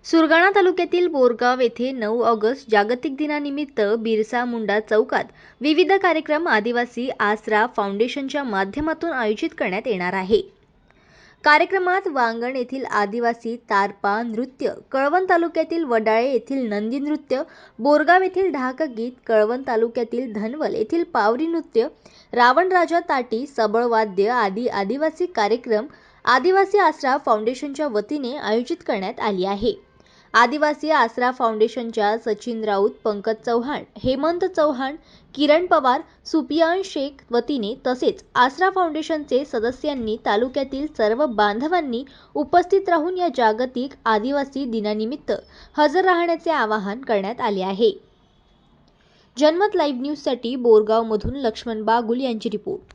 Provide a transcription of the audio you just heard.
सुरगाणा तालुक्यातील बोरगाव येथे 9 ऑगस्ट जागतिक दिनानिमित्त बिरसा मुंडा चौकात विविध कार्यक्रम आदिवासी आसरा फाउंडेशनच्या माध्यमातून आयोजित करण्यात येणार आहे। कार्यक्रमात वांगण येथील आदिवासी तारपा नृत्य, कळवण तालुक्यातील वडाळे येथील नंदी नृत्य, बोरगाव येथील ढाक गीत, कळवण तालुक्यातील धनवल येथील पावरी नृत्य, रावणराजा ताटी, सबळ वाद्य आदी आदिवासी कार्यक्रम आदिवासी आसरा फाउंडेशनच्या वतीने आयोजित करण्यात आली आहे। आदिवासी आसरा फाउंडेशनच्या सचिन राऊत, पंकज चव्हाण, हेमंत चव्हाण, किरण पवार, सुफियान शेख वतीने तसेच आसरा फाउंडेशनचे सदस्यांनी तालुक्यातील सर्व बांधवांनी उपस्थित राहून या जागतिक आदिवासी दिनानिमित्त हजर राहण्याचे आवाहन करण्यात आले आहे। जनमत लाईव्ह न्यूजसाठी बोरगाव मधून लक्ष्मण बागुल यांची रिपोर्ट।